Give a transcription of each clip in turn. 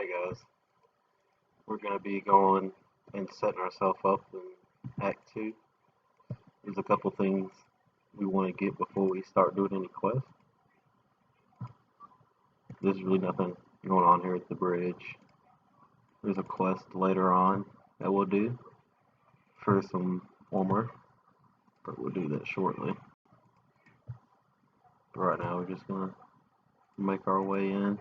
Hey guys, we're going to be going and setting ourselves up in Act 2. There's a couple things we want to get before we start doing any quests. There's really nothing going on here at the bridge. There's a quest later on that we'll do for some armor, but we'll do that shortly. But right now we're just going to make our way in.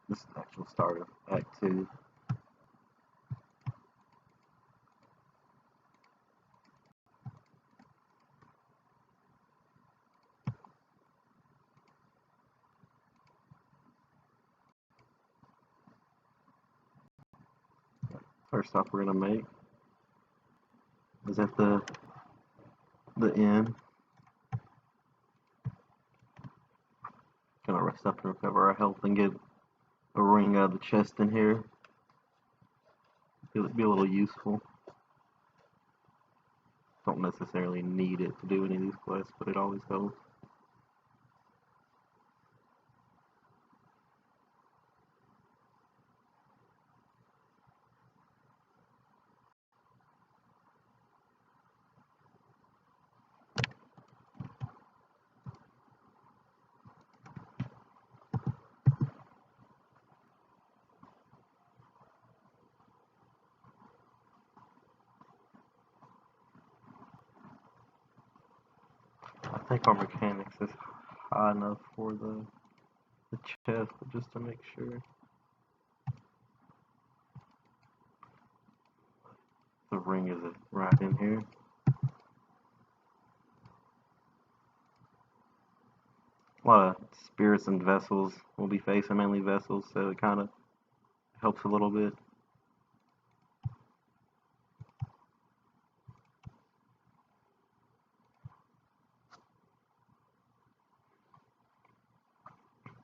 This is the actual start of Act 2. First stop we're going to make is at the inn. Gonna rest up and recover our health and get a ring out of the chest in here. It'll be a little useful. Don't necessarily need it to do any of these quests, but it always helps. I think our mechanics is high enough for the chest, but just to make sure. The ring is right in here. A lot of spirits and vessels will be facing, mainly vessels, so it kind of helps a little bit.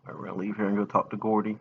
Alright, we're gonna leave here and go talk to Gordy.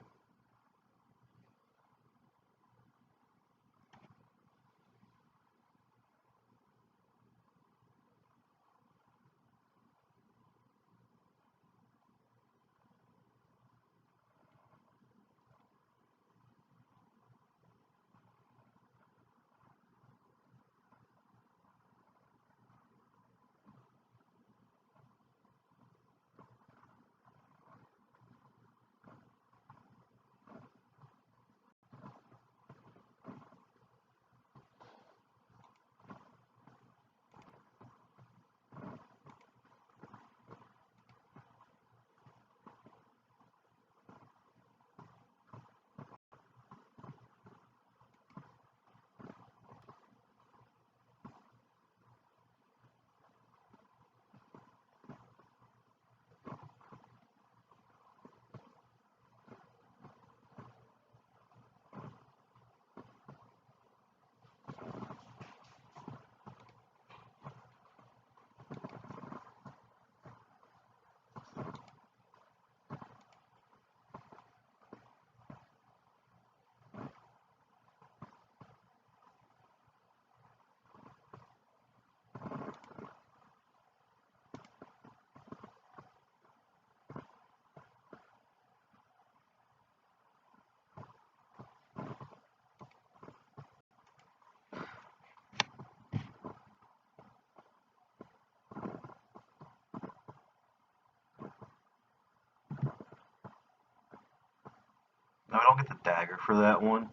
Now we don't get the dagger for that one,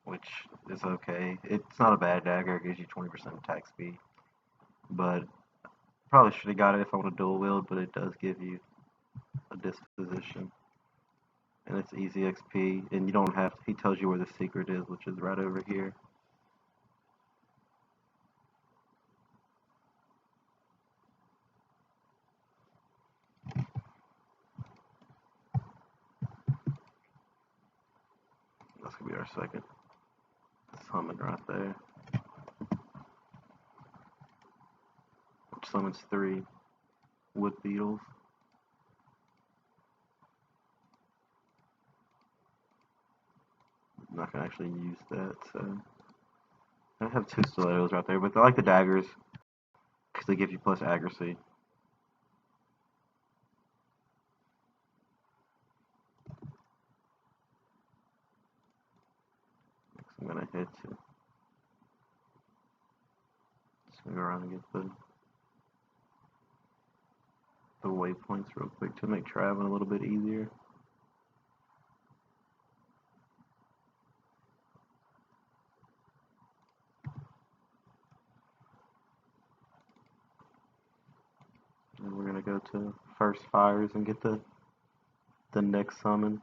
which is okay. It's not a bad dagger. It gives you 20% attack speed, but probably should have got it if I want to dual wield. But it does give you a disposition, and it's easy XP, and you don't have to. He tells you where the secret is, which is right over here. That's gonna be our second summon right there, which summons 3 wood beetles. I'm not gonna actually use that, so I have 2 stilettos right there, but I like the daggers because they give you plus accuracy. Next, I'm gonna hit it. Swing around and get the waypoints real quick to make traveling a little bit easier. And we're gonna go to first fires and get the next summon.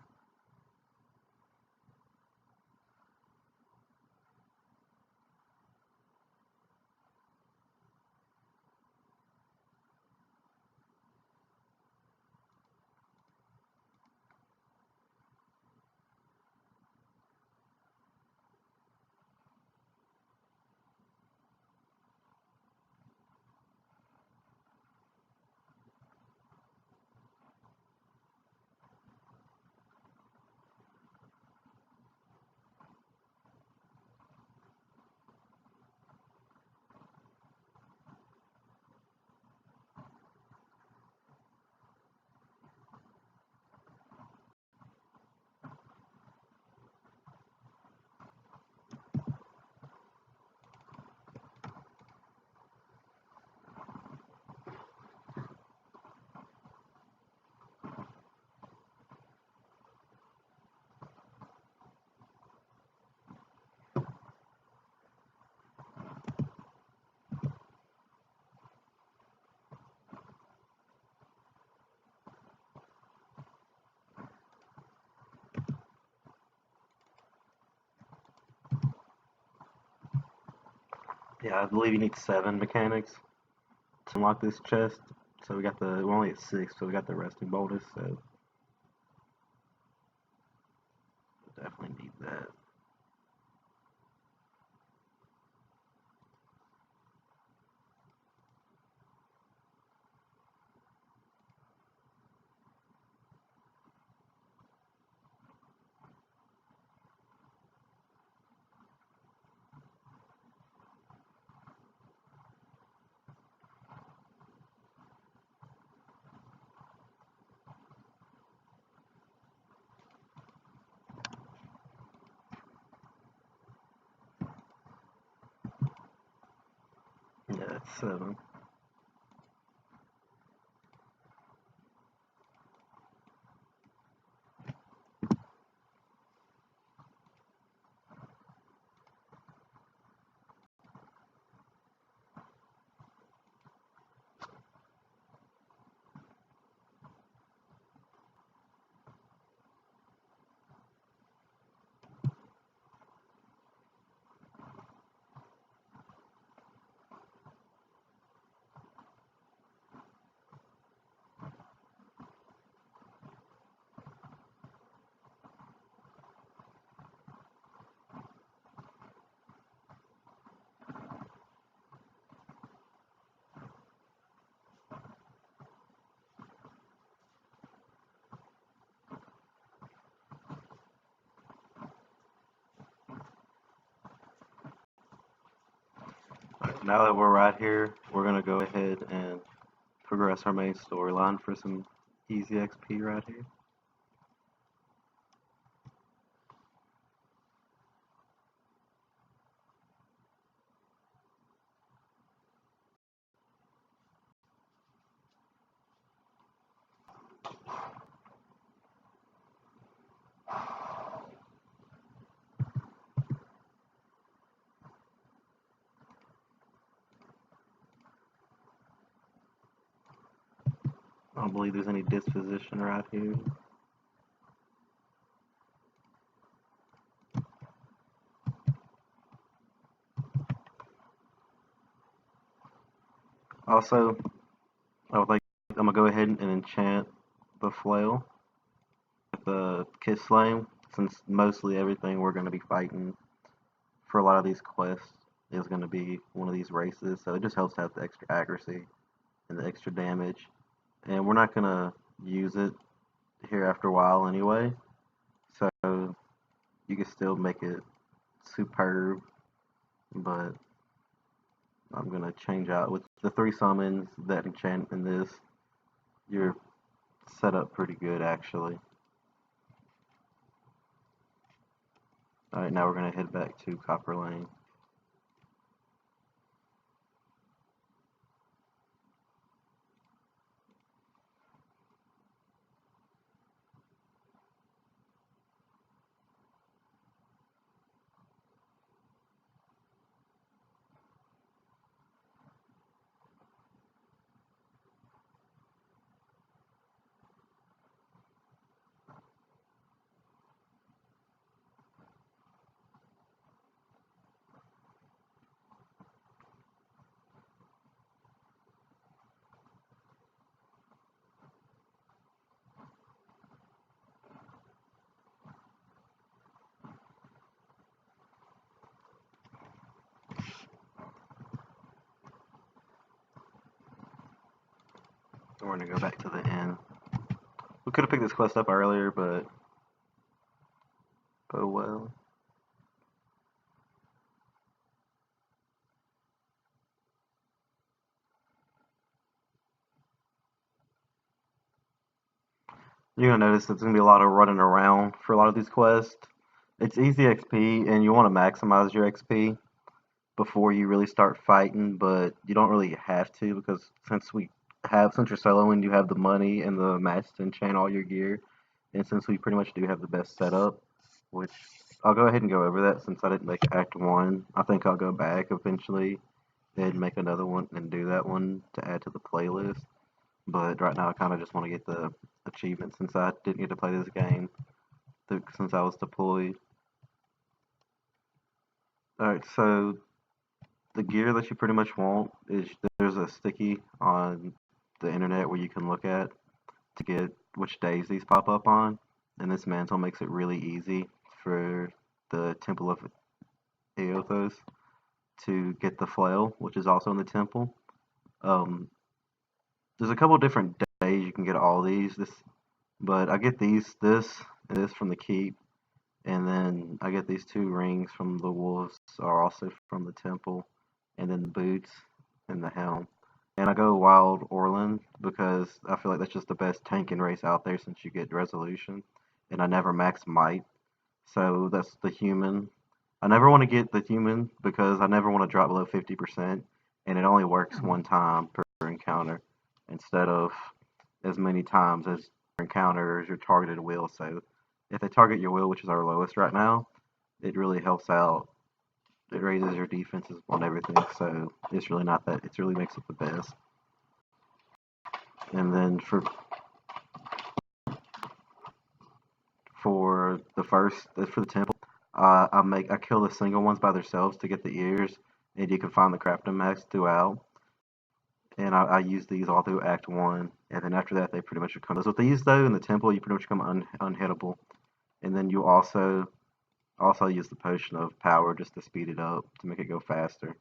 Yeah, I believe you need 7 mechanics to unlock this chest. So we're only at 6, so we got the resting bonus, so we'll definitely need that. Yeah, it's 7. Right, now that we're right here, we're gonna go ahead and progress our main storyline for some easy XP right here. I don't believe there's any disposition right here. Also, I would like I'm gonna go ahead and enchant the flail with the kiss flame, since mostly everything we're gonna be fighting for a lot of these quests is gonna be one of these races, so it just helps to have the extra accuracy and the extra damage. And we're not gonna use it here after a while anyway, so you can still make it superb, but I'm gonna change out with the 3 summons that enchant in this. You're set up pretty good actually. Alright, now we're gonna head back to Copper Lane. We're gonna go back to the inn. We could have picked this quest up earlier, but oh well. You're gonna notice there's gonna be a lot of running around for a lot of these quests. It's easy XP, and you want to maximize your XP before you really start fighting, but you don't really have to because since you're soloing, you have the money and the match to enchant all your gear, and since we pretty much do have the best setup, which I'll go ahead and go over that since I didn't make Act 1. I think I'll go back eventually and make another one and do that one to add to the playlist. But right now, I kind of just want to get the achievement since I didn't get to play this game since I was deployed. Alright, so the gear that you pretty much want is there's a sticky on the internet where you can look at to get which days these pop up on, and this mantle makes it really easy for the Temple of Eothos to get the flail, which is also in the temple. Um, there's a couple different days you can get all these. But I get this from the keep, and then I get these 2 rings from the wolves, are also from the temple, and then the boots and the helm. And I go Wild Orland because I feel like that's just the best tanking race out there since you get resolution. And I never max might, so that's the human. I never want to get the human because I never want to drop below 50%, and it only works 1 time per encounter instead of as many times as your encounter as your targeted will. So if they target your will, which is our lowest right now, it really helps out. It raises your defenses on everything, so it's really not that. It really makes it the best. And then for the temple, I kill the single ones by themselves to get the ears, and you can find the crafting max throughout. And I use these all through Act 1, and then after that they pretty much become. So with these though in the temple, you pretty much become unhittable, and then you also use the potion of power just to speed it up to make it go faster.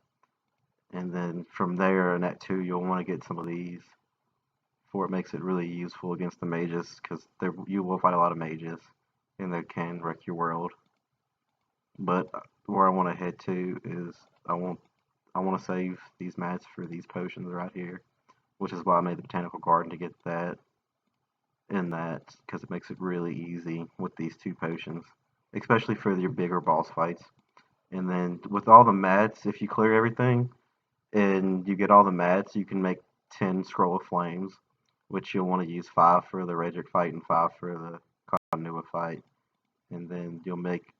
And then from there in Act 2, you'll want to get some of these, for it makes it really useful against the mages because you will fight a lot of mages, and they can wreck your world. But where I want to head to is I want to save these mats for these potions right here, which is why I made the botanical garden to get that in that because it makes it really easy with these 2 potions, especially for your bigger boss fights. And then with all the mats, if you clear everything and you get all the mats, you can make 10 Scroll of Flames, which you'll want to use 5 for the Redrick fight and 5 for the Conua fight. And then you'll make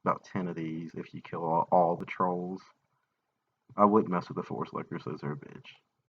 about 10 of these if you kill all the trolls. I wouldn't mess with the Forest Lurkers, those are a bitch.